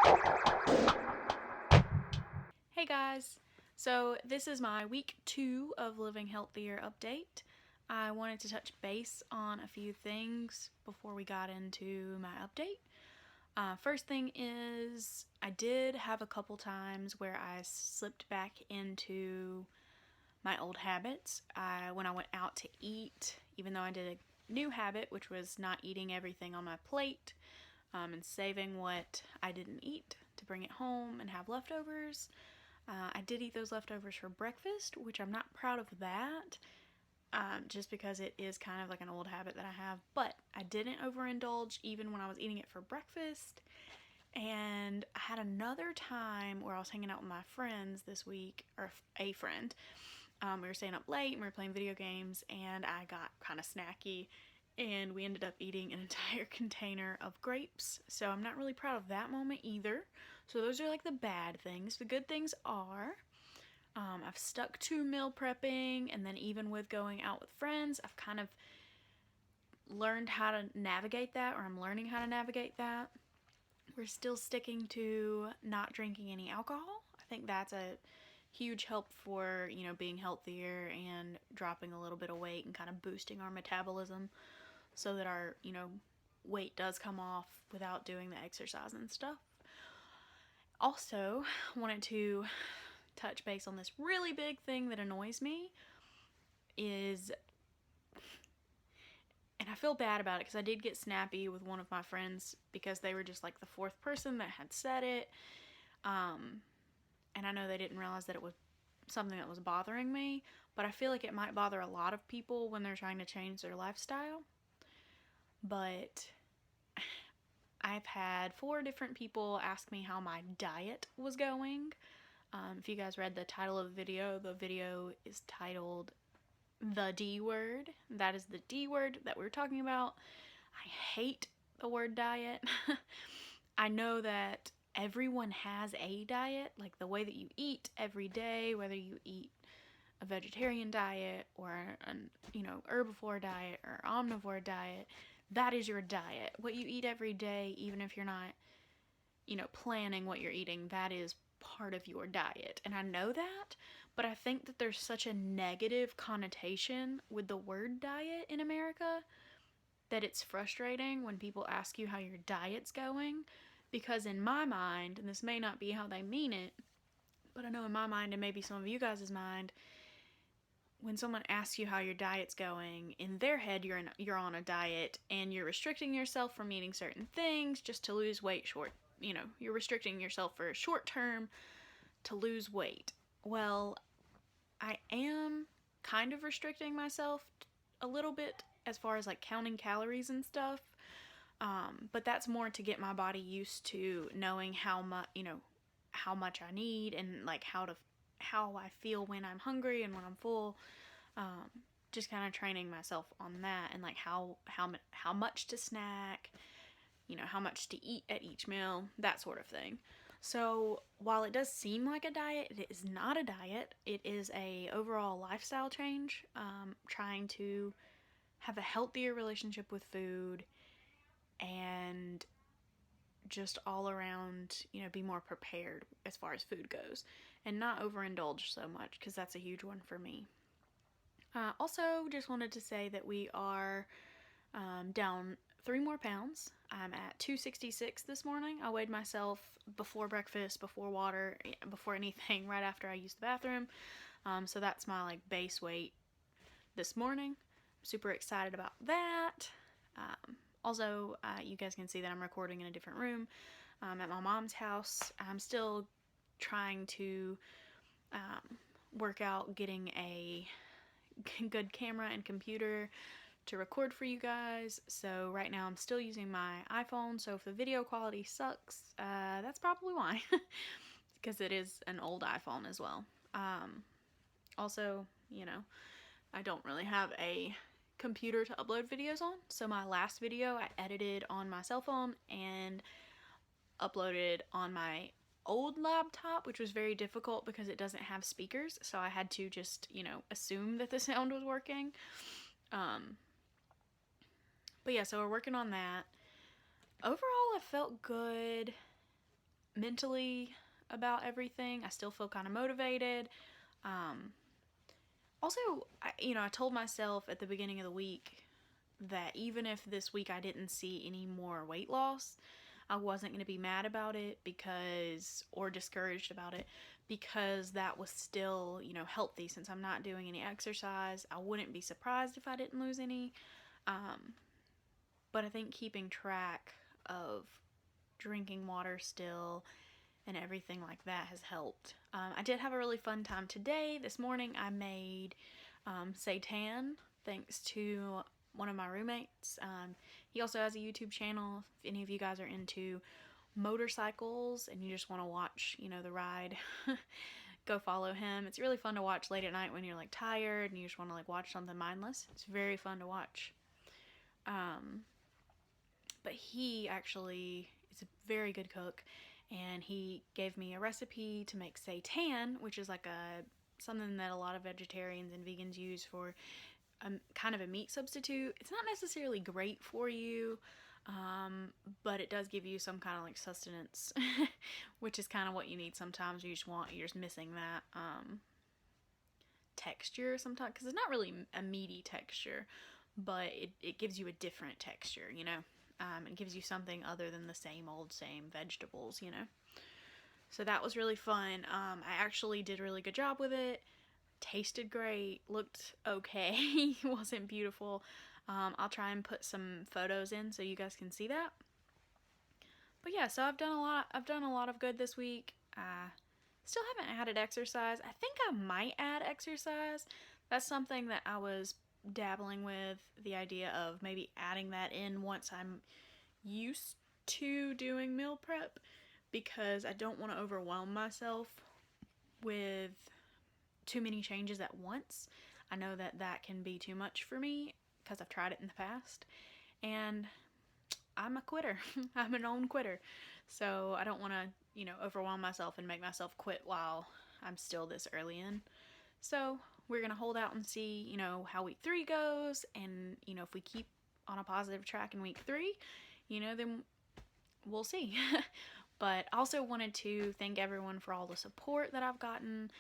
Hey guys! So this is my week 2 of Living Healthier update. I wanted to touch base on a few things before we got into my update. First thing is, I did have a couple times where I slipped back into my old habits. When I went out to eat, even though I did a new habit, which was not eating everything on my plate and saving what I didn't eat to bring it home and have leftovers. I did eat those leftovers for breakfast, which I'm not proud of that, just because it is kind of like an old habit that I have. But I didn't overindulge even when I was eating it for breakfast. And I had another time where I was hanging out with my friends this week, or a friend. We were staying up late and we were playing video games, and I got kind of snacky, and we ended up eating an entire container of grapes. So I'm not really proud of that moment either. So those are like the bad things. The good things are I've stuck to meal prepping, and then even with going out with friends, I've kind of learned how to navigate that, or I'm learning how to navigate that. We're still sticking to not drinking any alcohol. I think that's a huge help for, being healthier and dropping a little bit of weight and kind of boosting our metabolism so that our, weight does come off without doing the exercise and stuff. Also, wanted to touch base on this really big thing that annoys me is, and I feel bad about it because I did get snappy with one of my friends because they were just like the fourth person that had said it. And I know they didn't realize that it was something that was bothering me, but I feel like it might bother a lot of people when they're trying to change their lifestyle. But I've had 4 different people ask me how my diet was going. If you guys read the title of the video is titled The D Word. That is the D word that we're talking about. I hate the word diet. I know that everyone has a diet, like the way that you eat every day, whether you eat a vegetarian diet or an herbivore diet or omnivore diet, that is your diet. What you eat every day, even if you're not planning what you're eating, that is part of your diet. And I know that, but I think that there's such a negative connotation with the word diet in America that it's frustrating when people ask you how your diet's going, because in my mind, and this may not be how they mean it, but I know in my mind and maybe some of you guys' mind, when someone asks you how your diet's going, in their head you're on a diet and you're restricting yourself from eating certain things just to lose weight you're restricting yourself for a short term to lose weight. Well, I am kind of restricting myself a little bit as far as like counting calories and stuff. But that's more to get my body used to knowing how much I need, and like how I feel when I'm hungry and when I'm full. Um, just kind of training myself on that, and like how much to snack, how much to eat at each meal, that sort of thing. So while it does seem like a diet, it is not a diet. It is a overall lifestyle change. Trying to have a healthier relationship with food, and just all around, be more prepared as far as food goes, and not overindulge so much, because that's a huge one for me. Also, just wanted to say that we are down 3 more pounds. I'm at 266 this morning. I weighed myself before breakfast, before water, before anything, right after I used the bathroom. So that's my like base weight this morning. I'm super excited about that. Also, you guys can see that I'm recording in a different room at my mom's house. I'm still trying to work out getting a good camera and computer to record for you guys. So right now I'm still using my iPhone, so if the video quality sucks, that's probably why. Because it is an old iPhone as well. Also, I don't really have a computer to upload videos on, so my last video I edited on my cell phone and uploaded on my old laptop, which was very difficult because it doesn't have speakers, so I had to just, assume that the sound was working. But yeah, so we're working on that. Overall, I felt good mentally about everything. I still feel kind of motivated. Also, I told myself at the beginning of the week that even if this week I didn't see any more weight loss, I wasn't going to be mad about it or discouraged about it, because that was still, healthy. Since I'm not doing any exercise, I wouldn't be surprised if I didn't lose any. But I think keeping track of drinking water still and everything like that has helped. I did have a really fun time today. This morning I made seitan thanks to one of my roommates. He also has a YouTube channel. If any of you guys are into motorcycles and you just want to watch, the ride, go follow him. It's really fun to watch late at night when you're like tired and you just want to like watch something mindless. It's very fun to watch. But he actually is a very good cook, and he gave me a recipe to make seitan, which is like something that a lot of vegetarians and vegans use for kind of a meat substitute. It's not necessarily great for you, but it does give you some kind of like sustenance, which is kind of what you need sometimes. You're just missing that texture sometimes, because it's not really a meaty texture, but it gives you a different texture, it gives you something other than the same vegetables, So that was really fun. I actually did a really good job with it. Tasted great, looked okay. It wasn't beautiful. I'll try and put some photos in so you guys can see that. But yeah, so I've done a lot of good this week. Still haven't added exercise. I think I might add exercise. That's something that I was dabbling with, the idea of maybe adding that in once I'm used to doing meal prep, because I don't want to overwhelm myself with too many changes at once. I know that can be too much for me because I've tried it in the past, and I'm a quitter. I'm a known quitter. So I don't want to, overwhelm myself and make myself quit while I'm still this early in. So we're going to hold out and see, how week 3 goes. And, if we keep on a positive track in week 3, then we'll see. But I also wanted to thank everyone for all the support that I've gotten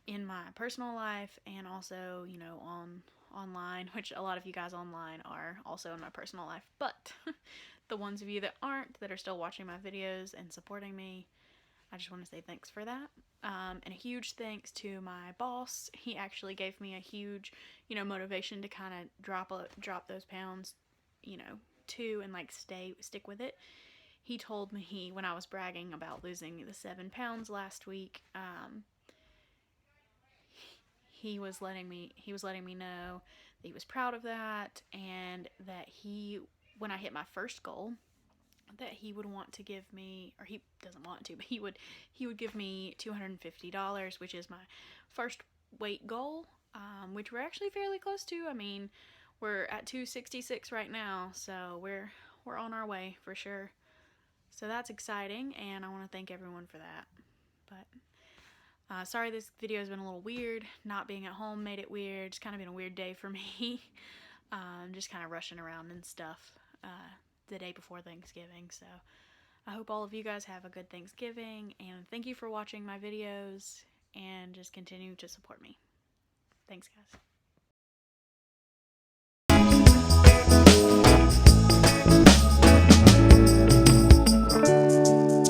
in my personal life, and also, online, which a lot of you guys online are also in my personal life. But the ones of you that aren't, that are still watching my videos and supporting me, I just want to say thanks for that. And a huge thanks to my boss. He actually gave me a huge, motivation to kind of drop those pounds, too, and like stick with it. He told me, when I was bragging about losing the 7 pounds last week, he was letting me know that he was proud of that, and that when I hit my first goal, that he would want to give me, or he doesn't want to, but he would give me $250, which is my first weight goal, which we're actually fairly close to. I mean, we're at 266 right now, so we're on our way for sure. So that's exciting, and I want to thank everyone for that. But sorry this video has been a little weird. Not being at home made it weird. It's kind of been a weird day for me. Just kind of rushing around and stuff the day before Thanksgiving. So I hope all of you guys have a good Thanksgiving, and thank you for watching my videos, and just continue to support me. Thanks, guys.